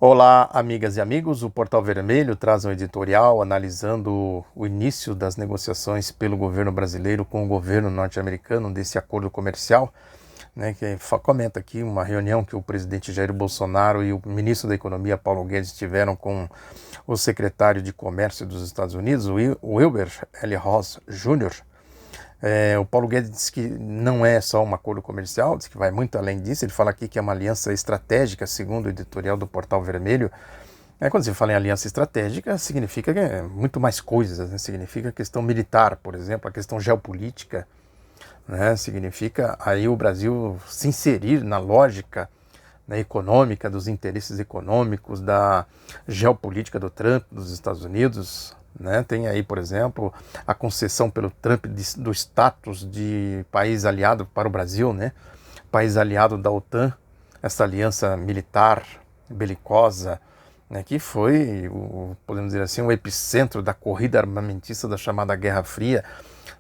Olá, amigas e amigos. O Portal Vermelho traz um editorial analisando o início das negociações pelo governo brasileiro com o governo norte-americano desse acordo comercial, né, que comenta aqui uma reunião que o presidente Jair Bolsonaro e o ministro da Economia, Paulo Guedes, tiveram com o secretário de Comércio dos Estados Unidos, o Wilbur L. Ross Jr. O Paulo Guedes diz que não é só um acordo comercial, diz que vai muito além disso. Ele fala aqui que é uma aliança estratégica, segundo o editorial do Portal Vermelho. Quando se fala em aliança estratégica, significa que é muito mais coisas, né? Significa a questão militar, por exemplo, a questão geopolítica, né? Significa aí o Brasil se inserir na lógica, né, econômica, dos interesses econômicos, da geopolítica do Trump, dos Estados Unidos, né? Tem aí, por exemplo, a concessão pelo Trump do status de país aliado para o Brasil, né? País aliado da OTAN, essa aliança militar, belicosa, né, que foi, podemos dizer assim, o epicentro da corrida armamentista da chamada Guerra Fria.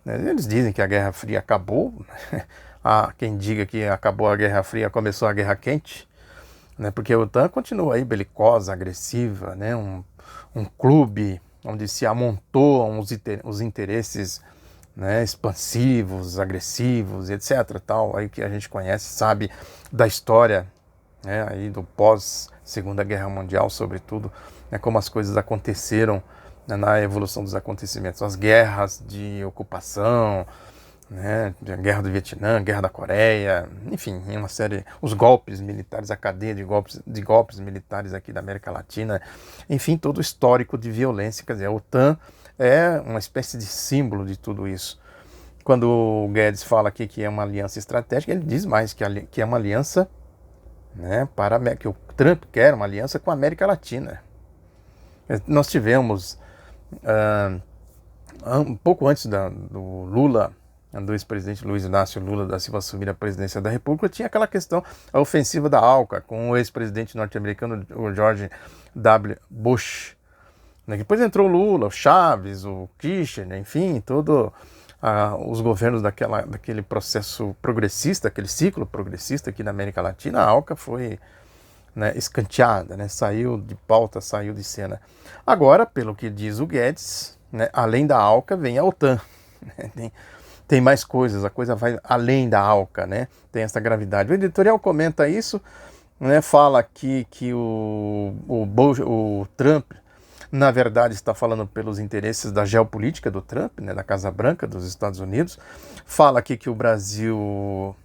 Eles dizem que a Guerra Fria acabou. Há quem diga que acabou a Guerra Fria, começou a Guerra Quente, né, porque a OTAN continua aí belicosa, agressiva, né, um clube onde se amontoam os interesses, né, expansivos, agressivos, etc. Tal, aí que a gente conhece, sabe da história, né, aí do pós Segunda Guerra Mundial, sobretudo, né, como as coisas aconteceram, né, na evolução dos acontecimentos, as guerras de ocupação, né, a Guerra do Vietnã, a Guerra da Coreia, enfim, uma série, os golpes militares, a cadeia de golpes militares aqui da América Latina, enfim, todo o histórico de violência. Quer dizer, a OTAN é uma espécie de símbolo de tudo isso. Quando o Guedes fala aqui que é uma aliança estratégica, ele diz mais que é uma aliança, né, que o Trump quer uma aliança com a América Latina. Nós tivemos, um pouco antes do Lula, do ex-presidente Luiz Inácio Lula da Silva assumir a presidência da República, tinha aquela questão, a ofensiva da ALCA, com o ex-presidente norte-americano, o George W. Bush. Depois entrou o Lula, o Chaves, o Kirchner, enfim, todos os governos daquele processo progressista, aquele ciclo progressista aqui na América Latina. A ALCA foi, né, escanteada, né, saiu de pauta, saiu de cena. Agora, pelo que diz o Guedes, né, além da ALCA vem a OTAN. Tem mais coisas, a coisa vai além da ALCA, né? Tem essa gravidade. O editorial comenta isso, né? Fala aqui que o Trump, na verdade, está falando pelos interesses da geopolítica do Trump, né? Da Casa Branca dos Estados Unidos. Fala aqui que o Brasil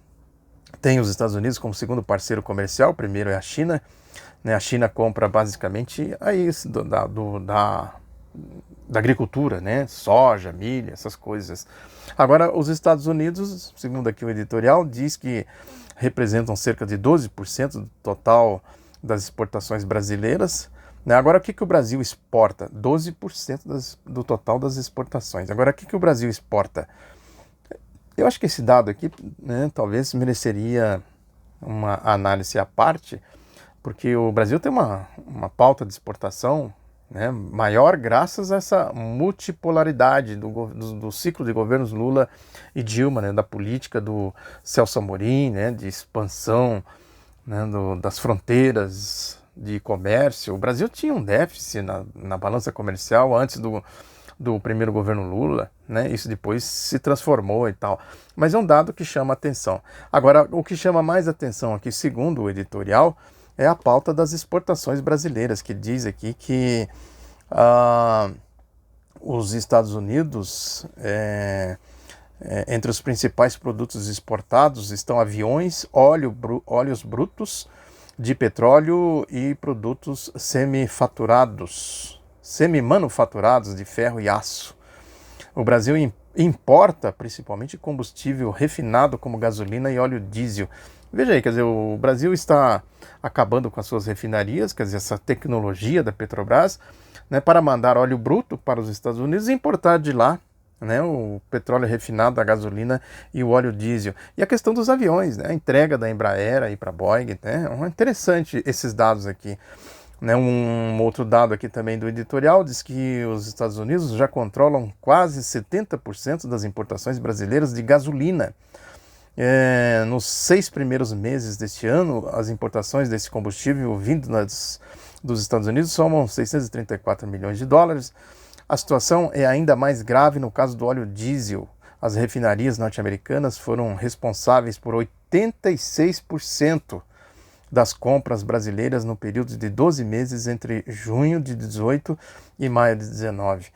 tem os Estados Unidos como segundo parceiro comercial, o primeiro é a China, né? A China compra basicamente aí da agricultura, né? Soja, milho, essas coisas. Agora, os Estados Unidos, segundo aqui o editorial, diz que representam cerca de 12% do total das exportações brasileiras, né? Agora, o que o Brasil exporta? 12% do total das exportações. Agora, o que o Brasil exporta? Eu acho que esse dado aqui, né, talvez mereceria uma análise à parte, porque o Brasil tem uma pauta de exportação, né, maior graças a essa multipolaridade do ciclo de governos Lula e Dilma, né, da política do Celso Amorim, né, de expansão, né, das fronteiras de comércio. O Brasil tinha um déficit na balança comercial antes do primeiro governo Lula, né? Isso depois se transformou e tal. Mas é um dado que chama atenção. Agora, o que chama mais atenção aqui, segundo o editorial, é a pauta das exportações brasileiras, que diz aqui que os Estados Unidos, entre os principais produtos exportados estão aviões, óleos brutos de petróleo e produtos semi-manufaturados de ferro e aço. O Brasil importa principalmente combustível refinado como gasolina e óleo diesel. Veja aí, quer dizer, o Brasil está acabando com as suas refinarias, quer dizer, essa tecnologia da Petrobras, né, para mandar óleo bruto para os Estados Unidos e importar de lá, né, o petróleo refinado, a gasolina e o óleo diesel. E a questão dos aviões, né, a entrega da Embraer aí para a Boeing, né, é interessante esses dados aqui. Né, um outro dado aqui também do editorial diz que os Estados Unidos já controlam quase 70% das importações brasileiras de gasolina. Nos 6 primeiros meses deste ano, as importações desse combustível vindo dos Estados Unidos somam 634 milhões de dólares. A situação é ainda mais grave no caso do óleo diesel. As refinarias norte-americanas foram responsáveis por 86% das compras brasileiras no período de 12 meses entre junho de 18 e maio de 19.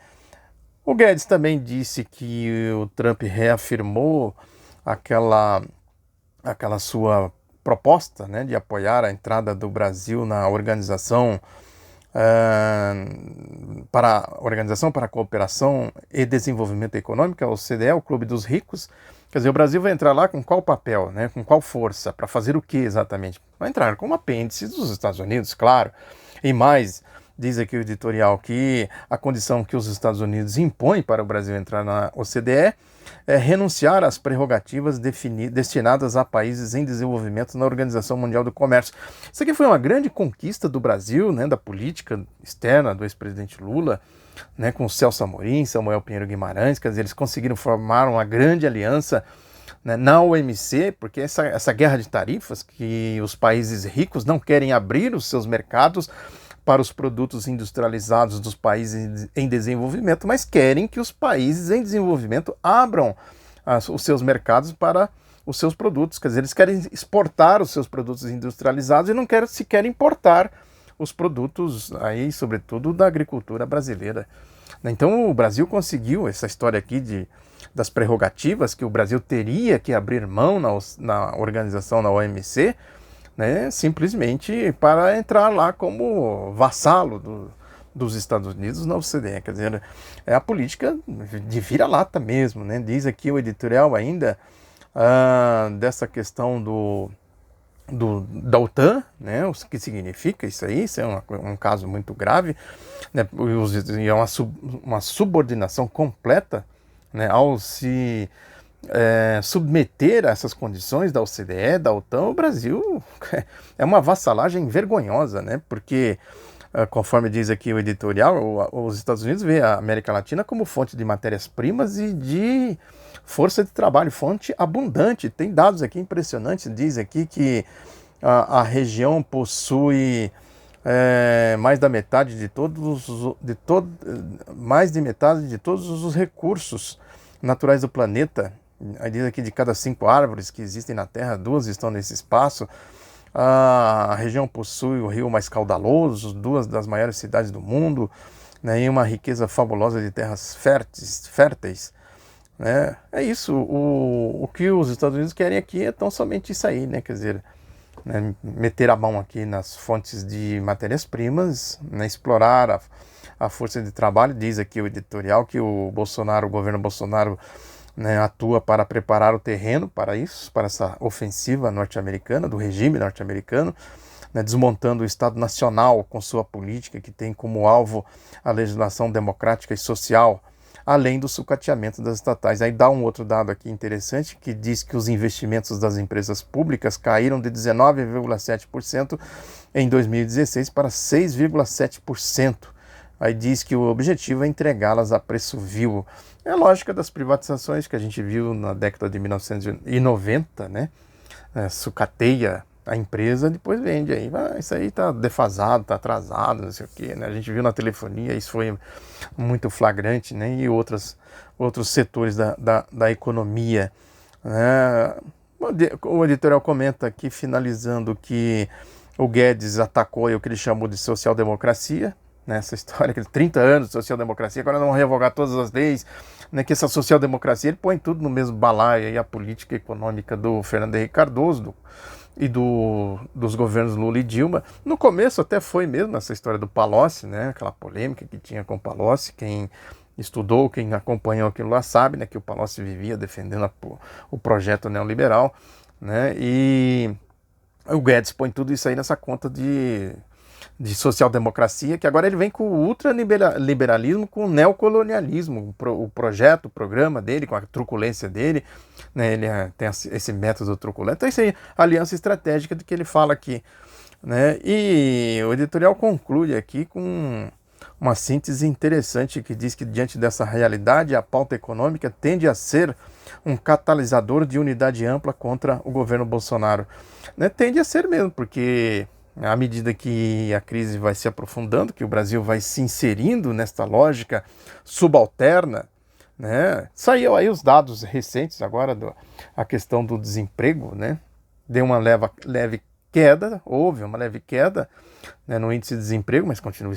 O Guedes também disse que o Trump reafirmou aquela sua proposta, né, de apoiar a entrada do Brasil na Organização para a Cooperação e Desenvolvimento Econômico, a OCDE, o Clube dos Ricos. Quer dizer, o Brasil vai entrar lá com qual papel, né? Com qual força? Para fazer o que exatamente? Vai entrar como apêndice dos Estados Unidos, claro. E mais, diz aqui o editorial que a condição que os Estados Unidos impõem para o Brasil entrar na OCDE é renunciar às prerrogativas destinadas a países em desenvolvimento na Organização Mundial do Comércio. Isso aqui foi uma grande conquista do Brasil, né, da política externa do ex-presidente Lula, né, com Celso Amorim, Samuel Pinheiro Guimarães. Quer dizer, eles conseguiram formar uma grande aliança, né, na OMC, porque essa guerra de tarifas que os países ricos não querem abrir os seus mercados para os produtos industrializados dos países em desenvolvimento, mas querem que os países em desenvolvimento abram os seus mercados para os seus produtos. Quer dizer, eles querem exportar os seus produtos industrializados e não querem sequer importar os produtos, aí, sobretudo, da agricultura brasileira. Então, o Brasil conseguiu essa história aqui das prerrogativas que o Brasil teria que abrir mão na organização, na OMC, né, simplesmente para entrar lá como vassalo dos Estados Unidos na OCDE. Quer dizer, é a política de vira-lata mesmo, né? Diz aqui o editorial ainda dessa questão da OTAN, né? O que significa isso aí? Isso é um caso muito grave, né? É uma subordinação completa, né, ao se submeter a essas condições da OCDE, da OTAN. O Brasil é uma vassalagem vergonhosa, né? Porque, conforme diz aqui o editorial, os Estados Unidos vê a América Latina como fonte de matérias-primas e de força de trabalho, fonte abundante. Tem dados aqui impressionantes, diz aqui que a região possui mais de metade de todos os recursos naturais do planeta. Aí diz aqui, de cada 5 árvores que existem na Terra, 2 estão nesse espaço. A região possui o rio mais caudaloso, 2 das maiores cidades do mundo, né, e uma riqueza fabulosa de terras férteis. Né? É isso, o que os Estados Unidos querem aqui é tão somente isso aí, né? Quer dizer, né, meter a mão aqui nas fontes de matérias-primas, né, explorar a força de trabalho. Diz aqui o editorial que o governo Bolsonaro, né, atua para preparar o terreno para isso, para essa ofensiva norte-americana, do regime norte-americano, né, desmontando o Estado Nacional com sua política que tem como alvo a legislação democrática e social, além do sucateamento das estatais. Aí dá um outro dado aqui interessante, que diz que os investimentos das empresas públicas caíram de 19,7% em 2016 para 6,7%. Aí diz que o objetivo é entregá-las a preço vil. É a lógica das privatizações que a gente viu na década de 1990, né? Sucateia a empresa, depois vende aí. Isso aí está defasado, está atrasado, não sei o quê, né? A gente viu na telefonia, isso foi muito flagrante, né? E outros setores da economia. O editorial comenta aqui, finalizando, que o Guedes atacou o que ele chamou de social-democracia, nessa história, que 30 anos de social-democracia, agora não revogar todas as leis, né, que essa social-democracia, ele põe tudo no mesmo balaio, aí a política econômica do Fernando Henrique Cardoso e dos governos Lula e Dilma. No começo até foi mesmo essa história do Palocci, né, aquela polêmica que tinha com o Palocci. Quem estudou, quem acompanhou aquilo lá sabe, né, que o Palocci vivia defendendo o projeto neoliberal, né, e o Guedes põe tudo isso aí nessa conta de social-democracia, que agora ele vem com o ultraliberalismo, com o neocolonialismo, o projeto, o programa dele, com a truculência dele, né, ele tem esse método truculento. Então isso aí, a aliança estratégica de que ele fala aqui, né, e o editorial conclui aqui com uma síntese interessante que diz que, diante dessa realidade, a pauta econômica tende a ser um catalisador de unidade ampla contra o governo Bolsonaro. Né? Tende a ser mesmo, porque à medida que a crise vai se aprofundando, que o Brasil vai se inserindo nesta lógica subalterna, né? Saiu aí os dados recentes agora, a questão do desemprego, né? Deu uma leve queda, houve uma leve queda, né, no índice de desemprego, mas continua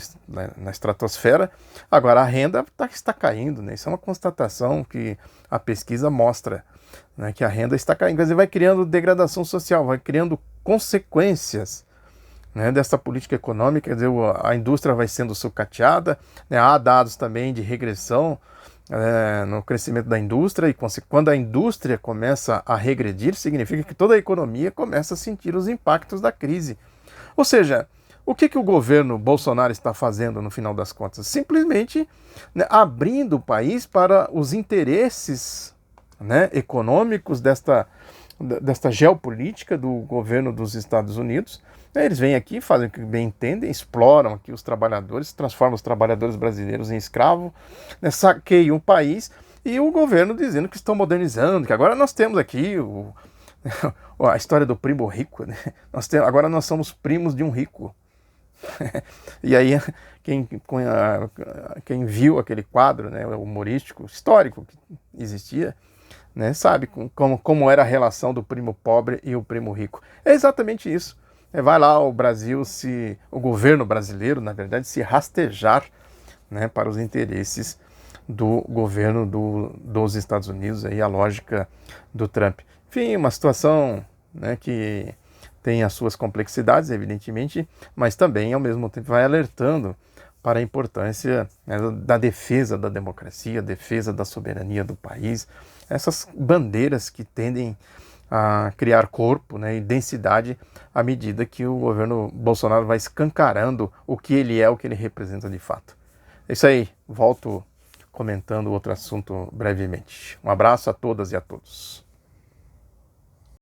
na estratosfera. Agora a renda está caindo, né? Isso é uma constatação que a pesquisa mostra, né, que a renda está caindo. Quer dizer, vai criando degradação social, vai criando consequências, né, dessa política econômica. Quer dizer, a indústria vai sendo sucateada, né? Há dados também de regressão no crescimento da indústria, e quando a indústria começa a regredir, significa que toda a economia começa a sentir os impactos da crise. Ou seja, o que o governo Bolsonaro está fazendo no final das contas? Simplesmente, né, abrindo o país para os interesses, né, econômicos desta geopolítica do governo dos Estados Unidos. Eles vêm aqui, fazem o que bem entendem, exploram aqui os trabalhadores, transformam os trabalhadores brasileiros em escravos, né, saqueiam o país, e o governo dizendo que estão modernizando, que agora nós temos aqui a história do primo rico, né? Agora nós somos primos de um rico. E aí quem viu aquele quadro, né, humorístico, histórico que existia, né, sabe como era a relação do primo pobre e o primo rico. É exatamente isso. Vai lá o governo brasileiro, na verdade, se rastejar, né, para os interesses do governo dos Estados Unidos, aí a lógica do Trump. Enfim, uma situação, né, que tem as suas complexidades, evidentemente, mas também, ao mesmo tempo, vai alertando para a importância, né, da defesa da democracia, defesa da soberania do país, essas bandeiras que tendem a criar corpo, né, e densidade à medida que o governo Bolsonaro vai escancarando o que ele é, o que ele representa de fato. É isso aí, volto comentando outro assunto brevemente. Um abraço a todas e a todos.